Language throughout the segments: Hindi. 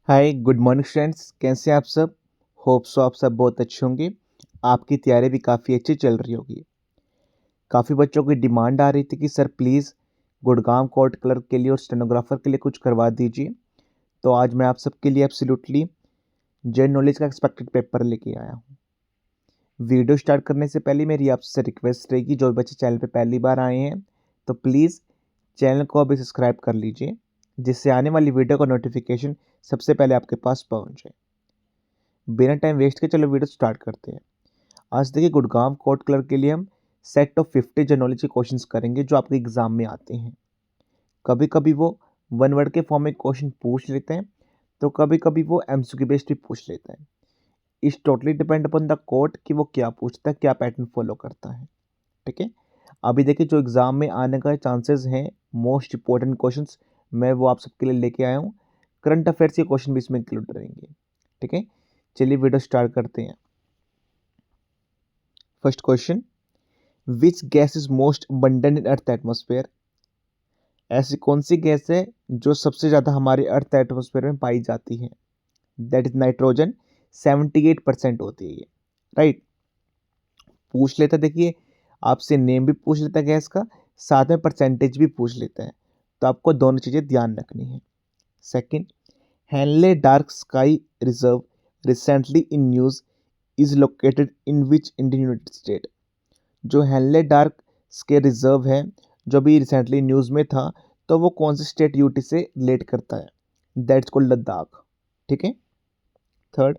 हाय गुड मॉर्निंग फ्रेंड्स, कैसे हैं आप सब। होप सो आप सब बहुत अच्छे होंगे। आपकी तैयारी भी काफ़ी अच्छी चल रही होगी। काफ़ी बच्चों की डिमांड आ रही थी कि sir please Gurgaon court clerk के लिए और स्टेनोग्राफर के लिए कुछ करवा दीजिए। तो आज मैं आप सबके लिए एब्सोल्युटली जनरल नॉलेज का एक्सपेक्टेड पेपर लेके आया हूँ। वीडियो स्टार्ट करने से पहले मेरी आपसे रिक्वेस्ट रहेगी, जो बच्चे चैनल पे पहली बार आए हैं तो प्लीज़ चैनल को अभी सब्सक्राइब कर लीजिए, जिससे आने वाली वीडियो का नोटिफिकेशन सबसे पहले आपके पास पहुँच जाए। बिना टाइम वेस्ट के चलो वीडियो स्टार्ट करते हैं। आज देखिए गुड़गांव कोर्ट क्लर्क के लिए हम सेट ऑफ 50 जनरल के क्वेश्चंस करेंगे जो आपके एग्जाम में आते हैं। कभी कभी वो वन वर्ड के फॉर्म में क्वेश्चन पूछ लेते हैं, तो कभी कभी वो एमसीक्यू बेस्ड भी पूछ लेते हैं। इस totally depend upon the court कि वो क्या पूछता है, क्या पैटर्न फॉलो करता है। ठीक है, अभी देखिए जो एग्जाम में आने का चांसेस हैं, मोस्ट इंपॉर्टेंट क्वेश्चंस मैं वो आप सबके लिए लेके आया हूँ। करंट अफेयर्स के क्वेश्चन भी इसमें इंक्लूड रहेंगे। ठीक है, चलिए वीडियो स्टार्ट करते हैं। First question, which gas is most abundant in earth atmosphere. ऐसी कौन सी गैस है जो सबसे ज़्यादा हमारे अर्थ एटमोसफेयर में पाई जाती है। That is nitrogen. 78% होती है ये। राइट, पूछ लेता है, देखिए आपसे नेम भी पूछ लेता है गैस का, साथ में परसेंटेज भी पूछ लेता है। तो आपको दोनों चीज़ें ध्यान रखनी है। Second, Hanle dark sky reserve recently in news is located in which Indian United state. जो हेनले डार्क स्के रिजर्व है, जो भी रिसेंटली न्यूज़ में था, तो वो कौन से स्टेट यूटी से रिलेट करता है। That's called Ladakh. ठीक है। Third,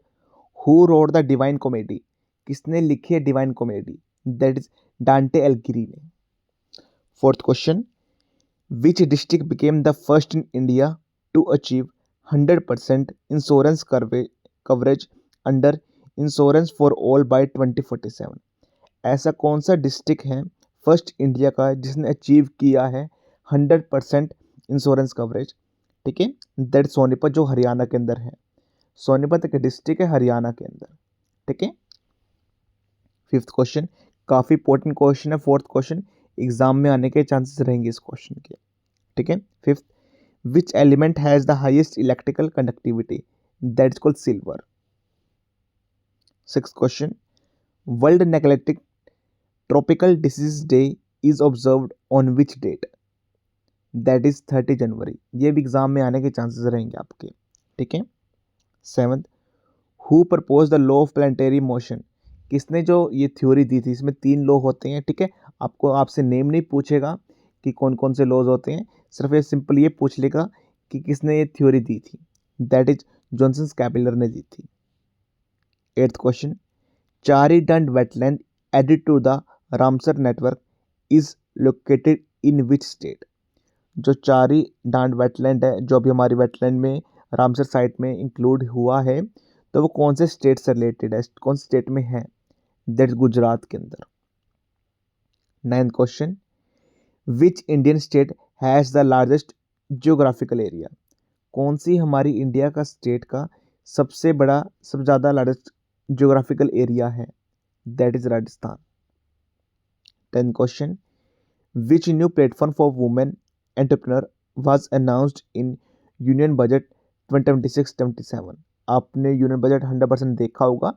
who wrote the divine comedy. किसने लिखी है divine comedy. That is Dante एल्गिरी ने। Fourth question, which district became the first in India to achieve 100% insurance coverage under insurance for all by 2047। ऐसा कौन सा डिस्ट्रिक्ट है फर्स्ट इंडिया का जिसने अचीव किया है 100% इंश्योरेंस कवरेज। ठीक है, दैट सोनीपत, जो हरियाणा के अंदर है। सोनीपत एक डिस्ट्रिक्ट है हरियाणा के अंदर। ठीक है। फिफ्थ क्वेश्चन, काफ़ी इंपॉर्टेंट क्वेश्चन है। फोर्थ क्वेश्चन एग्जाम में आने के चांसेस रहेंगे इस क्वेश्चन के। ठीक है। Fifth, which element has the highest electrical conductivity. That is called silver. Six question, world neglected tropical disease day is observed on which date. That is 30 January. ये भी एग्जाम में आने के चांसेस रहेंगे आपके। ठीक है। Seventh, who propose the law of planetary motion. किसने जो ये थ्योरी दी थी। इसमें 3 लॉ होते हैं। ठीक है, आपको आपसे नेम नहीं पूछेगा कि कौन कौन से लॉज होते हैं, सिर्फ ये सिंपल ये पूछ लेगा कि किसने ये थ्योरी दी थी। दैट इज जॉनसन कैपिलर ने दी थी। Eighth question, Chhari Dhand wetland added to the Ramsar network is located in which state. जो चारी डांड वेटलैंड है, जो अभी हमारी वेटलैंड में रामसर साइट में इंक्लूड हुआ है, तो वो कौन से स्टेट से रिलेटेड है, कौन से स्टेट में है। दैट गुजरात के अंदर। Ninth question, which Indian state has the largest geographical area. कौन सी हमारी इंडिया का स्टेट का सबसे बड़ा, सबसे ज़्यादा लार्जेस्ट जियोग्राफिकल एरिया है। That is Rajasthan. Tenth question, which new platform for women entrepreneur was announced in union budget 2026-27। आपने यूनियन बजट 100% देखा होगा,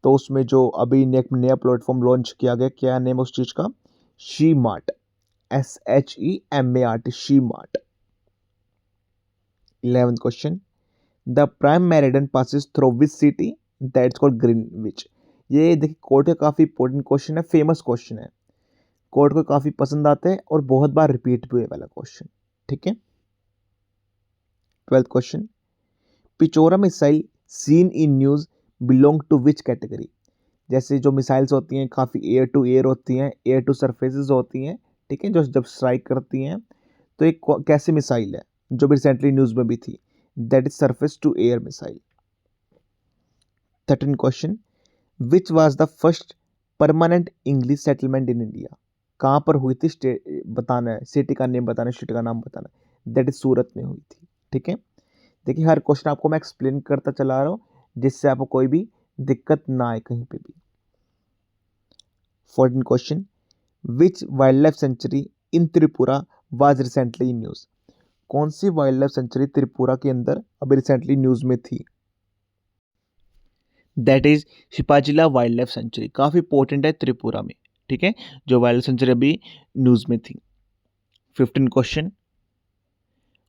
तो उसमें जो अभी एक नया प्लेटफॉर्म लॉन्च किया गया, क्या नेम उस चीज़ का, she mart. SHEMART, she mart. 11th question, the prime meridian passes through which city. That's called Greenwich. ये देखिए कोर्ट का काफ़ी इंपॉर्टेंट क्वेश्चन है, फेमस क्वेश्चन है, कोर्ट को काफ़ी पसंद आता है और बहुत बार रिपीट भी हुए वाला क्वेश्चन। ठीक है। 12th question, Pechora missile seen in news belong to which category. जैसे जो मिसाइल्स होती हैं काफ़ी एयर टू एयर होती हैं, एयर टू सरफेसेस होती हैं। ठीक है, जो जब स्ट्राइक करती हैं, तो एक कैसी मिसाइल है जो भी रिसेंटली न्यूज़ में भी थी। That is surface to air missile. 13 question, which was the first permanent English settlement in India. कहाँ पर हुई थी, स्टेट बताना है, सिटी का नेम बताना है, स्टेट का नाम बताना है। दैट इज सूरत में हुई थी। ठीक है, देखिए हर क्वेश्चन आपको मैं एक्सप्लेन करता चला रहा हूँ, जिससे आपको कोई भी दिक्कत ना आए कहीं पे भी। 14 question, which wild life sanctuary in Tripura was recently in news. कौन सी वाइल्ड लाइफ सेंचुरी त्रिपुरा के अंदर अभी रिसेंटली न्यूज़ में थी? That is Sepahijala wild life sanctuary, काफ़ी इंपॉर्टेंट है त्रिपुरा में, ठीक है, जो वाइल्ड सेंचुरी अभी न्यूज़ में थी। 15 question,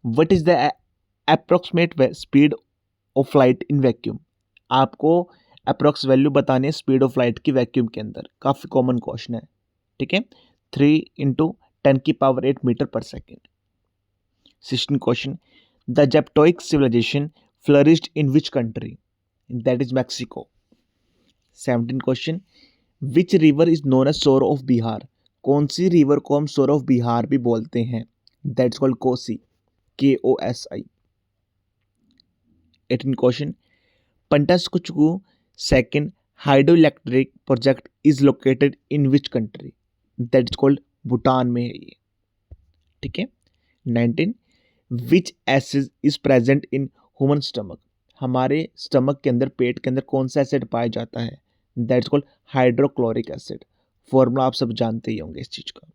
what is the approximate speed of light in vacuum? आपको अप्रोक्स वैल्यू बतानी है स्पीड ऑफ लाइट की वैक्यूम के अंदर, काफ़ी कॉमन क्वेश्चन है, ठीक है। 3 × 10⁸ metre per second. 16 question, the Zapotec civilisation flourished in which country? That is Mexico. 17 question, which river is known as sorrow of Bihar? कौन सी रिवर को हम सोर ऑफ बिहार भी बोलते हैं? That's called Kosi, KOSI। 18 question, Punatsangchhu second hydro electric project is located in which country? That is called Bhutan में है ये, ठीक है। 19, which acid is present in human stomach? हमारे स्टमक के अंदर, पेट के अंदर कौन सा एसिड पाया जाता है? That is called hydrochloric acid. Formula आप सब जानते ही होंगे इस चीज का।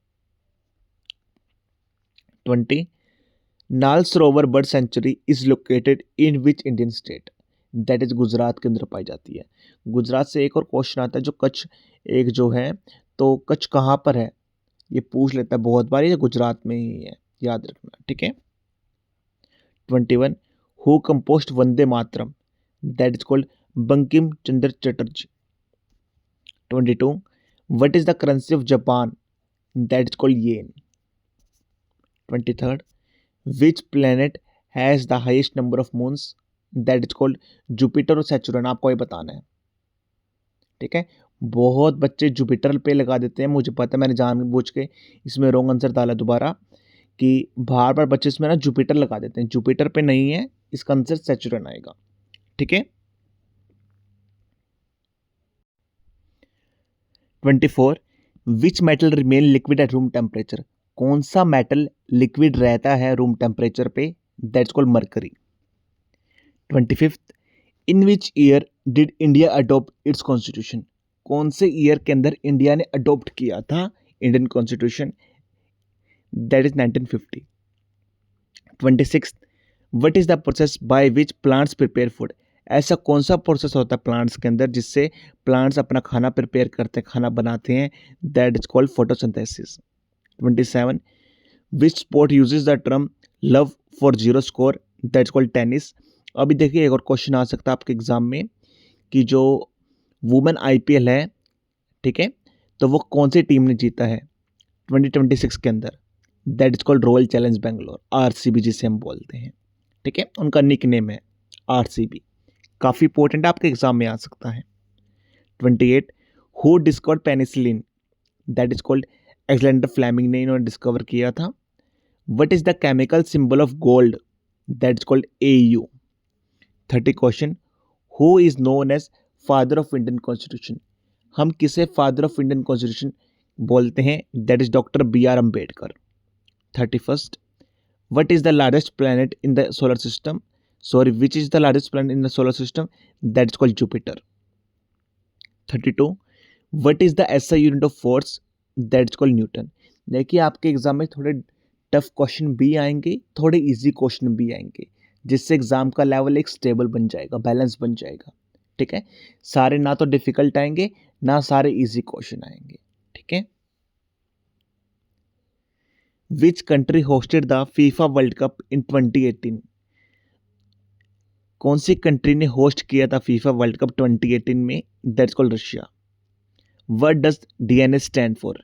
20, नाल सरोवर bird sanctuary is located in which Indian state? That is Gujarat के अंदर पाई जाती है। गुजरात से एक और क्वेश्चन आता है जो कच्छ एक जो है, तो कच्छ कहाँ पर है ये पूछ लेता है बहुत बार, ये गुजरात में ही है, याद रखना, ठीक है। 21, who compost Vande Mataram? That is called Bankim Chandra Chatterjee. 22, what is the currency of Japan? That is called yen. 23rd, which planet has the highest number of moons? That is called Jupiter और सैचुरन। आपको ये बताना है, ठीक है। बहुत बच्चे जुपिटर पे लगा देते हैं, मुझे पता है, मैंने जानबूझ के इसमें रॉन्ग आंसर डाला दोबारा, कि बार बार बच्चे इसमें ना जुपिटर लगा देते हैं। जुपिटर पे नहीं है, इसका आंसर सैचुरन आएगा, ठीक है। 24, which metal remain liquid at room temperature? कौन सा मेटल लिक्विड रहता है रूम टेम्परेचर पे? That's called mercury. 25th, in which year did India adopt it's constitution? कौन से ईयर के अंदर इंडिया ने अडोप्ट किया था Indian constitution? That is 1950। 26th, what is the process by which plants prepare food? ऐसा कौन सा प्रोसेस होता है प्लांट्स के अंदर जिससे प्लांट्स अपना खाना प्रिपेयर करते हैं, खाना बनाते हैं? That is called photosynthesis. 27, which sport uses the term love for zero score? That is called tennis. अभी देखिए एक और क्वेश्चन आ सकता है आपके एग्जाम में, कि जो वुमेन IPL है, ठीक है, तो वो कौन सी टीम ने जीता है 2026 के अंदर? That is called Royal Challenge Bangalore, RCB जिसे हम बोलते हैं, ठीक है, उनका निक नेम है RCB। काफ़ी इंपॉर्टेंट आपके एग्जाम में आ सकता है। 28, who discovered penicillin? That is called Alexander Fleming ने इन्होंने डिस्कवर किया था। What is the chemical symbol of gold? That is called AU। 30 question, who is known as father of Indian constitution? हम किसे फादर ऑफ इंडियन कॉन्स्टिट्यूशन बोलते हैं? That is doctor BR Ambedkar. 31st, what is the largest planet in the solar system? Sorry, which is the largest planet in the solar system? That is called Jupiter. 32, what is the SI unit of force? That is called Newton. देखिए आपके एग्जाम में थोड़े टफ क्वेश्चन भी आएंगे, थोड़े इजी क्वेश्चन भी आएंगे, जिससे एग्जाम का लेवल एक स्टेबल बन जाएगा, बैलेंस बन जाएगा, ठीक है। सारे ना तो डिफिकल्ट आएंगे, ना सारे इजी क्वेश्चन आएंगे, ठीक है। Which country hosted the FIFA world cup in 2018? कौन सी कंट्री ने होस्ट किया था फीफा वर्ल्ड कप 2018 में? That's called Russia. What does DNA stand for?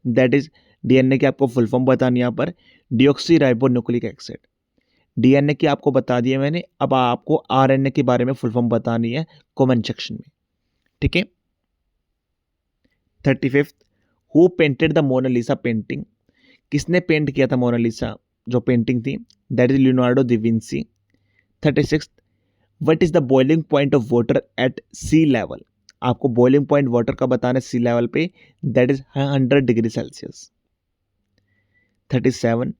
That is DNA की आपको फुल फॉर्म बतानी यहाँ पर, deoxy ribo nucleic acid. DNA की आपको बता दिया मैंने, अब आपको RNA के बारे में फुल फॉर्म बतानी है कमेंट सेक्शन में, ठीक है। 35th, who painted the Mona Lisa painting? किसने पेंट किया था मोनालिसा जो पेंटिंग थी? That is Leonardo da Vinci. 36th, what is the boiling point of water at sea level? आपको बॉइलिंग पॉइंट वाटर का बताना है सी लेवल पे, that is 100 degree Celsius. 37,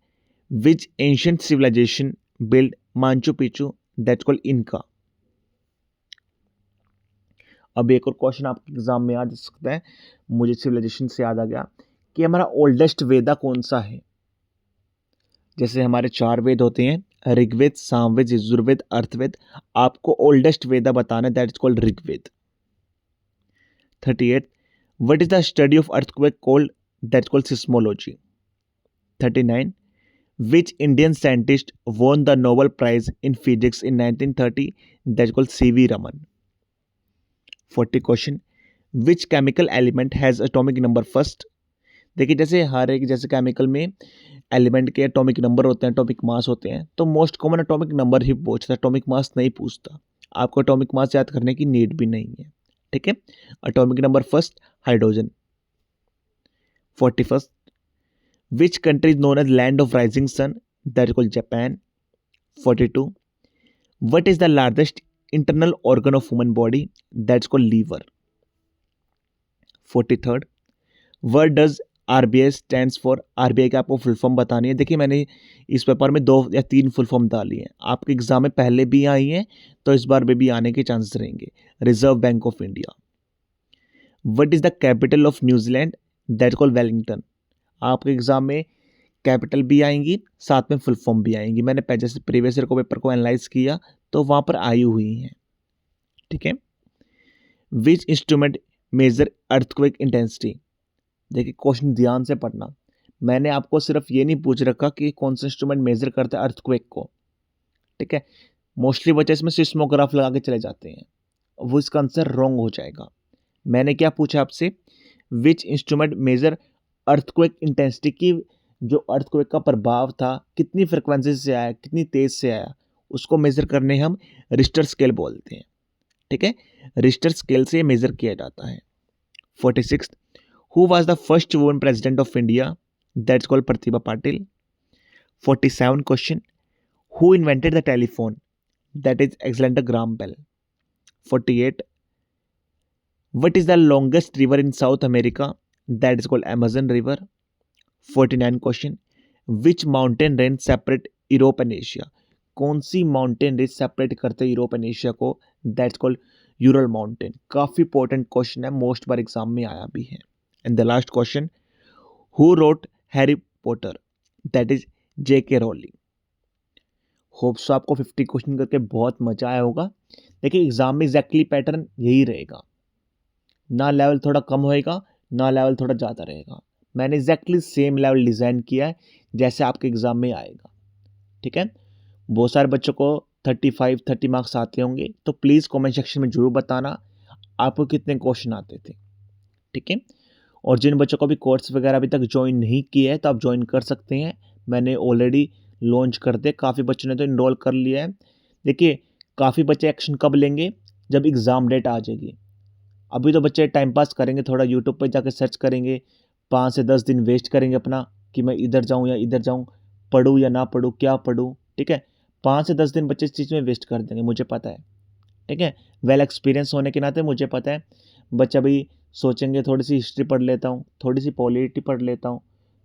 which ancient civilization build Machu Picchu? That's called Inca. अब एक और क्वेश्चन आपके एग्जाम में आ सकता है, मुझे सिविलाइजेशन से याद आ गया कि हमारा ओल्डेस्ट वेदा कौन सा है? जैसे हमारे 4 वेद होते हैं, ऋग्वेद, सामवेद, यजुर्वेद, अर्थवेद। आपको ओल्डेस्ट वेदा बताना है, that is called Rigveda. 38, what is the study of earthquake called, that is called seismology. 39, which Indian scientist won the Nobel Prize in Physics in 1930, that is called C.V. Raman। 40 question, which chemical element has atomic number first। देखिए जैसे हर एक जैसे केमिकल में एलिमेंट के एटॉमिक नंबर होते हैं, एटॉमिक मास होते हैं, तो मोस्ट कॉमन एटॉमिक नंबर ही पूछता है, एटॉमिक मास नहीं पूछता। आपको एटॉमिक मास याद करने की नीड भी नहीं है, ठीक है। Atomic number first hydrogen. 41, which country is known as land of rising sun, that is called Japan। 42, what is the largest internal organ of human body, that's called liver। 43rd, what does RBI stands for। RBI का आपको फुल फॉर्म बतानी है। देखिए मैंने इस पेपर में 2 या 3 फुल फॉर्म डाली है, आपके एग्जाम में पहले भी आई हैं तो इस बार भी आने के चांसेस रहेंगे। Reserve bank of India. What is the capital of New Zealand, that called Wellington. आपके एग्जाम में कैपिटल भी आएंगी, साथ में फुल फॉर्म भी आएंगी। मैंने जैसे प्रीवियस ईयर को पेपर को एनालाइज किया तो वहां पर आई हुई हैं, ठीक है। Which instrument major earthquake intensity. देखिए क्वेश्चन ध्यान से पढ़ना, मैंने आपको सिर्फ ये नहीं पूछ रखा कि कौन सा इंस्ट्रूमेंट मेजर करता है अर्थक्वेक को, ठीक है। मोस्टली बच्चे इसमें सिस्मोग्राफ लगा के चले जाते हैं, वो इसका आंसर रॉन्ग हो जाएगा। मैंने क्या पूछा आपसे, which instrument major earthquake intensity की, जो अर्थक्वेक का प्रभाव था कितनी फ्रिक्वेंसी से आया, कितनी तेज से आया, उसको मेजर करने हम रिश्टर स्केल बोलते हैं, ठीक है। रिश्टर स्केल से मेजर किया जाता है। 46, who was the first women president of India, that's called Pratibha Patil. 47 question, who invented the telephone, that is Alexander Graham Bell. 48, what is the longest river in South America, that is called Amazon river. 49 question, which mountain range separate Europe and Asia. कौन सी माउंटेन रेंज सेपरेट करते हैं यूरोप एंड एशिया को, दैट्स कॉल्ड यूरल माउंटेन। काफी इंपॉर्टेंट क्वेश्चन है, मोस्ट बार एग्जाम में आया भी है। And the last question, who wrote Harry Potter, that is J.K. Rolling. Hopes आपको 50 क्वेश्चन करके बहुत मजा आया होगा। देखिए एग्जाम में एग्जैक्टली पैटर्न यही रहेगा, ना लेवल थोड़ा कम होएगा ना लेवल थोड़ा ज़्यादा रहेगा। मैंने एग्जैक्टली सेम लेवल डिज़ाइन किया है जैसे आपके एग्ज़ाम में आएगा, ठीक है। बहुत सारे बच्चों को 35-30 मार्क्स आते होंगे, तो प्लीज़ कमेंट सेक्शन में ज़रूर बताना आपको कितने क्वेश्चन आते थे, ठीक है। और जिन बच्चों को भी कोर्स वगैरह अभी तक ज्वाइन नहीं किया है तो आप ज्वाइन कर सकते हैं, मैंने ऑलरेडी लॉन्च कर दिया, काफ़ी बच्चों ने तो इनरोल कर लिया है। देखिए काफ़ी बच्चे एक्शन कब लेंगे, जब एग्ज़ाम डेट आ जाएगी। अभी तो बच्चे टाइम पास करेंगे, थोड़ा यूट्यूब पर जाकर सर्च करेंगे, 5 से 10 दिन वेस्ट करेंगे अपना कि मैं इधर जाऊँ या इधर जाऊँ, पढ़ूँ या ना पढ़ूँ, क्या पढ़ूँ, ठीक है। 5 से 10 दिन बच्चे इस चीज़ में वेस्ट कर देंगे, मुझे पता है, ठीक है। वेल एक्सपीरियंस होने के नाते मुझे पता है। बच्चा भी सोचेंगे थोड़ी सी हिस्ट्री पढ़ लेता हूँ, थोड़ी सी पॉलिटी पढ़ लेता हूँ,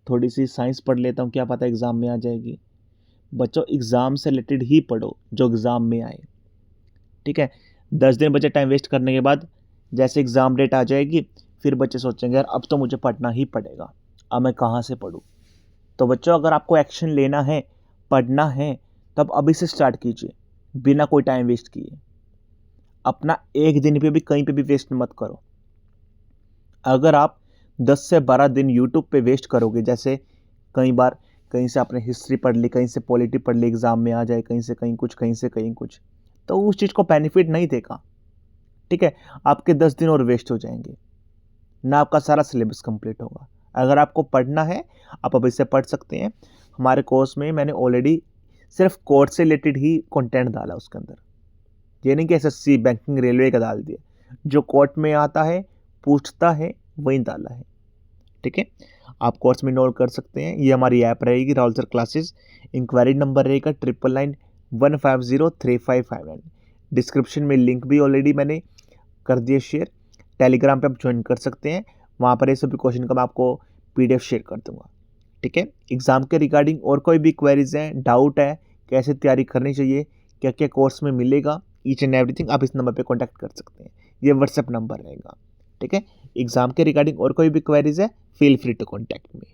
थोड़ी सी साइंस पढ़ लेता हूँ, क्या पता एग्ज़ाम में आ जाएगी। बच्चों एग्ज़ाम से रिलेटेड ही पढ़ो जो एग्ज़ाम में आए, ठीक है। 10 दिन बच्चे टाइम वेस्ट करने के बाद जैसे एग्ज़ाम डेट आ जाएगी फिर बच्चे सोचेंगे यार अब तो मुझे पढ़ना ही पड़ेगा, अब मैं कहाँ से पढ़ूँ। तो बच्चों अगर आपको एक्शन लेना है, पढ़ना है, तब अभी से स्टार्ट कीजिए बिना कोई टाइम वेस्ट किए। अपना एक दिन पे भी कहीं पे भी वेस्ट मत करो। अगर आप 10 से 12 दिन यूट्यूब पे वेस्ट करोगे, जैसे कई बार कहीं से आपने हिस्ट्री पढ़ ली, कहीं से पॉलिटी पढ़ ली, एग्ज़ाम में आ जाए, कहीं से कहीं कुछ, कहीं से कहीं कुछ, तो उस चीज़ को बेनिफिट नहीं देगा, ठीक है। आपके 10 दिन और वेस्ट हो जाएंगे, ना आपका सारा सिलेबस कंप्लीट होगा। अगर आपको पढ़ना है आप अभी से पढ़ सकते हैं। हमारे कोर्स में मैंने ऑलरेडी सिर्फ कोर्स से रिलेटेड ही कंटेंट डाला उसके अंदर, ये नहीं कि एसएससी बैंकिंग रेलवे का डाल दिया, जो कोर्ट में आता है पूछता है वही डाला है, ठीक है। आप कोर्स में इनरोल कर सकते हैं। ये हमारी ऐप रहेगी Rahul sir classes, enquiry number रहेगा 9991503559। डिस्क्रिप्शन में लिंक भी ऑलरेडी मैंने कर दिया शेयर। टेलीग्राम पे आप ज्वाइन कर सकते हैं, वहाँ पर ये सभी क्वेश्चन का मैं आपको PDF शेयर कर दूंगा, ठीक है। एग्ज़ाम के रिगार्डिंग और कोई भी क्वेरीज हैं, डाउट है, कैसे तैयारी करनी चाहिए, क्या क्या कोर्स में मिलेगा, ईच एंड एवरीथिंग, आप इस नंबर पे कांटेक्ट कर सकते हैं। ये व्हाट्सएप नंबर रहेगा, ठीक है। एग्ज़ाम के रिगार्डिंग और कोई भी क्वेरीज है, feel free to contact me.